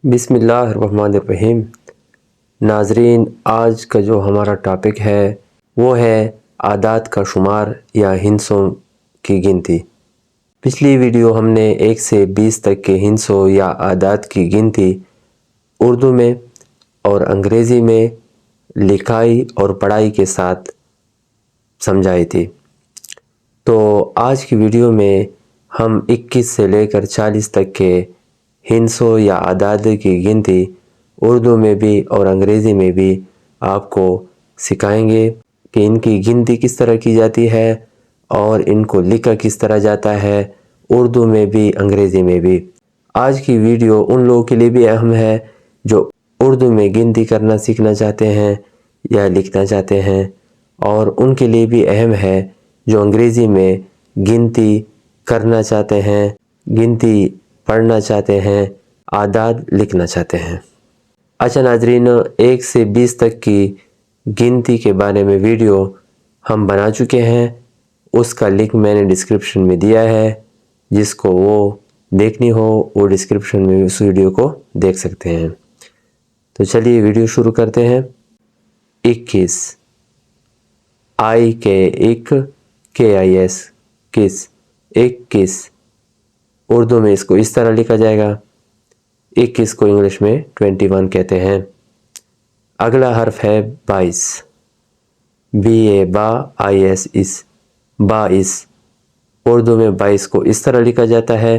بسم اللہ الرحمن الرحیم۔ ناظرین، آج کا جو ہمارا ٹاپک ہے وہ ہے اعداد کا شمار یا ہندسوں کی گنتی۔ پچھلی ویڈیو ہم نے 1 سے 20 تک کے ہندسوں یا اعداد کی گنتی اردو میں اور انگریزی میں لکھائی اور پڑھائی کے ساتھ سمجھائی تھی۔ تو آج کی ویڈیو میں ہم 21 سے لے کر 40 تک کے ہندسوں یا اعداد کی گنتی اردو میں بھی اور انگریزی میں بھی آپ کو سکھائیں گے کہ ان کی گنتی کس طرح کی جاتی ہے اور ان کو لکھا کس طرح جاتا ہے، اردو میں بھی انگریزی میں بھی۔ آج کی ویڈیو ان لوگوں کے لیے بھی اہم ہے جو اردو میں گنتی کرنا سیکھنا چاہتے ہیں یا لکھنا چاہتے ہیں، اور ان کے لیے بھی اہم ہے جو انگریزی میں گنتی کرنا چاہتے ہیں، گنتی پڑھنا چاہتے ہیں، اعداد لکھنا چاہتے ہیں۔ اچھا ناظرین، 1 سے 20 تک کی گنتی کے بارے میں ویڈیو ہم بنا چکے ہیں، اس کا لنک میں نے ڈسکرپشن میں دیا ہے، جس کو وہ دیکھنی ہو وہ ڈسکرپشن میں اس ویڈیو کو دیکھ سکتے ہیں۔ تو چلیے ویڈیو شروع کرتے ہیں۔ 21 آئی کے ایک کے آئی ایس کس 21 اردو میں اس کو اس طرح لکھا جائے گا۔ 21 کو انگلش میں 21 کہتے ہیں۔ اگلا حرف ہے 22، بی اے با آئی ایس اس 22 اردو میں 22 کو اس طرح لکھا جاتا ہے۔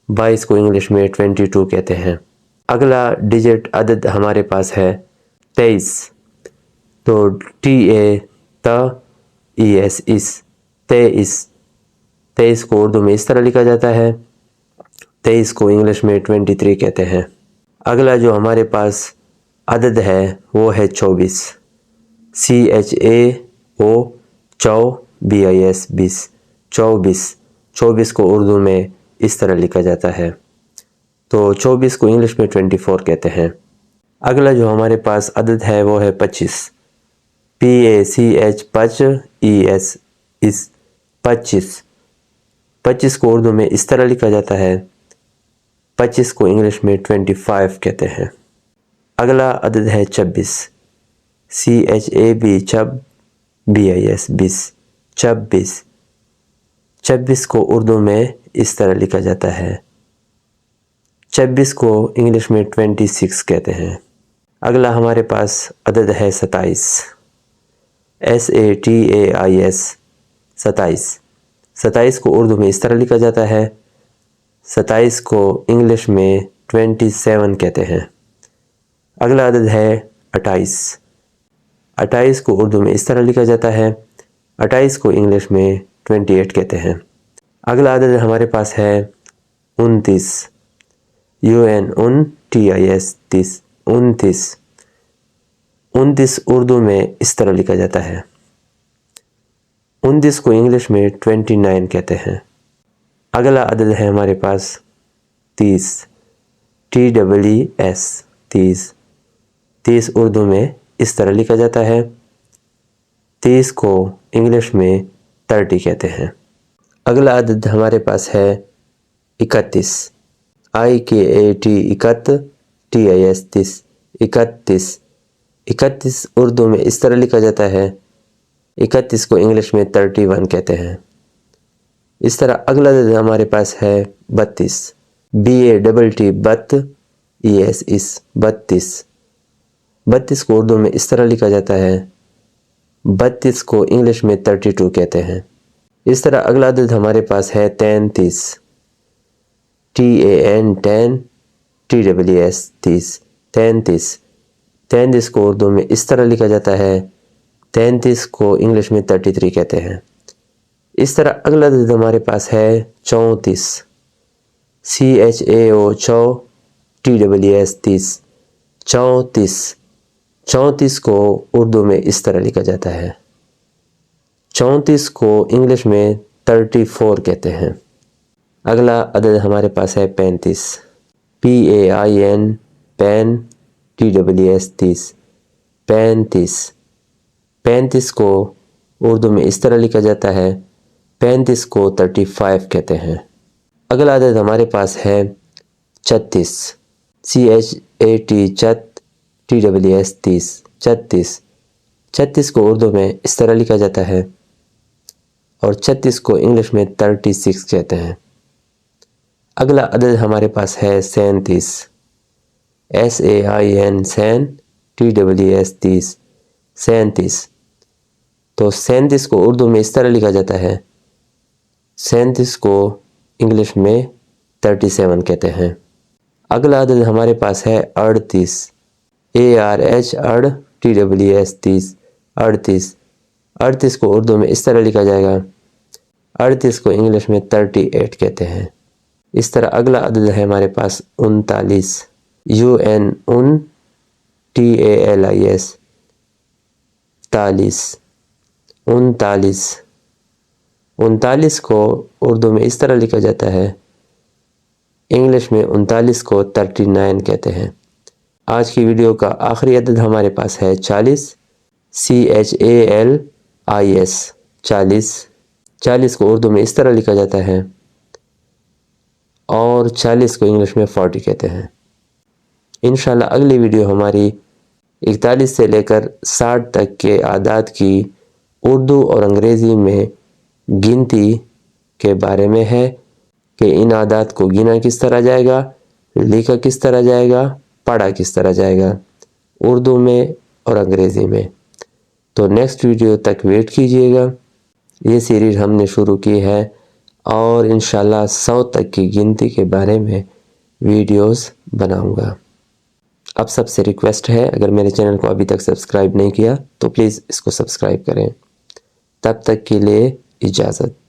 22 کو انگلش میں 22 کہتے ہیں۔ اگلا ڈیجٹ عدد ہمارے پاس ہے 23، تو ٹی اے تا ای ایس اس 23 کو اردو میں اس طرح لکھا جاتا ہے۔ 23 کو انگلش میں 23 کہتے ہیں۔ اگلا جو ہمارے پاس عدد ہے وہ ہے 24، سی ایچ اے او چو بی آئی ایس 20 24 کو اردو میں اس طرح لکھا جاتا ہے، تو 24 کو انگلش میں 24 کہتے ہیں۔ اگلا جو ہمارے پاس عدد ہے وہ ہے 25، پی اے سی ایچ پچ ای ایس اس 25 کو اردو میں اس طرح لکھا جاتا ہے۔ 25 کو انگلش میں 25 کہتے ہیں۔ اگلا عدد ہے 26، سی ایچ اے بی چب بی آئی ایس 26 کو اردو میں اس طرح لکھا جاتا ہے۔ 26 کو انگلش میں 26 کہتے ہیں۔ اگلا ہمارے پاس عدد ہے 27، S A T A I S 27 کو اردو میں اس طرح لکھا جاتا ہے۔ 27 کو انگلش میں 27 کہتے ہیں۔ اگلا عدد ہے 28 کو اردو میں اس طرح لکھا جاتا ہے۔ 28 کو انگلش میں 28 کہتے ہیں۔ اگلا عدد ہمارے پاس ہے 29، U N in T I S 29 Urdu میں اس طرح لکھا جاتا ہے۔ 29 کو انگلش میں 29 کہتے ہیں۔ اگلا عدد ہے ہمارے پاس 30، T double E S 30 Urdu میں اس طرح لکھا جاتا ہے۔ 30 کو انگلش میں 30 کہتے ہیں۔ اگلا عدد ہمارے پاس ہے 31، آئی کے A T اکت T I S 31 Urdu میں اس طرح لکھا جاتا ہے۔ 31 کو انگلش میں 31 کہتے ہیں۔ اس طرح اگلا عدد ہمارے پاس ہے 32، بی اے ڈبل ٹی بت ای ایس اس 32 کو اردو میں اس طرح لکھا جاتا ہے۔ 32 کو انگلش میں 32 کہتے ہیں۔ اس طرح اگلا عدد ہمارے پاس ہے 33، T A N 10 T double E S 33 کو اردو میں اس طرح لکھا جاتا ہے۔ 33 کو انگلش میں 33 کہتے ہیں۔ اس طرح اگلا عدد ہمارے پاس ہے 34، سی ایچ اے او چو ٹی ڈبل ای ایس 34 کو اردو میں اس طرح لکھا جاتا ہے۔ 34 کو انگلش میں 34 کہتے ہیں۔ اگلا عدد ہمارے پاس ہے 35، پی اے آئی این پین ٹی ڈبل ای ایس 35 کو اردو میں اس طرح لکھا جاتا ہے۔ 35 کو 35 کہتے ہیں۔ اگلا عدد ہمارے پاس ہے 36، CHAT چت TWS 30 36 36 کو اردو میں اس طرح لکھا جاتا ہے اور 36 کو انگلش میں 36 کہتے ہیں۔ اگلا عدد ہمارے پاس ہے 37 SAIN سین TWS 30 37 تو 37 کو اردو میں اس طرح لکھا جاتا ہے، 37 کو انگلش میں 37 کہتے ہیں۔ اگلا عدد ہمارے پاس ہے 38 ARH TWS 30 38 38 کو اردو میں اس طرح لکھا جائے گا، 38 کو انگلش میں 38 کہتے ہیں۔ اس طرح اگلا عدد ہے ہمارے پاس 39 UNTALIS 39 39 کو اردو میں اس طرح لکھا جاتا ہے، انگلش میں 39 کو 39 کہتے ہیں۔ آج کی ویڈیو کا آخری عدد ہمارے پاس ہے 40 CHALIS 40 کو اردو میں اس طرح لکھا جاتا ہے اور 40 کو انگلش میں 40 کہتے ہیں۔ انشاءاللہ اگلی ویڈیو ہماری 41 سے لے کر 60 تک کے اعداد کی اردو اور انگریزی میں گنتی کے بارے میں ہے کہ ان اعداد کو گنا کس طرح جائے گا، لکھا کس طرح جائے گا، پڑھا کس طرح جائے گا اردو میں اور انگریزی میں۔ تو نیکسٹ ویڈیو تک ویٹ کیجئے گا۔ یہ سیریز ہم نے شروع کی ہے اور انشاءاللہ 100 تک کی گنتی کے بارے میں ویڈیوز بناؤں گا۔ اب سب سے ریکویسٹ ہے، اگر میرے چینل کو ابھی تک سبسکرائب نہیں کیا تو پلیز اس کو سبسکرائب کریں۔ تب تک کے لیے اجازت۔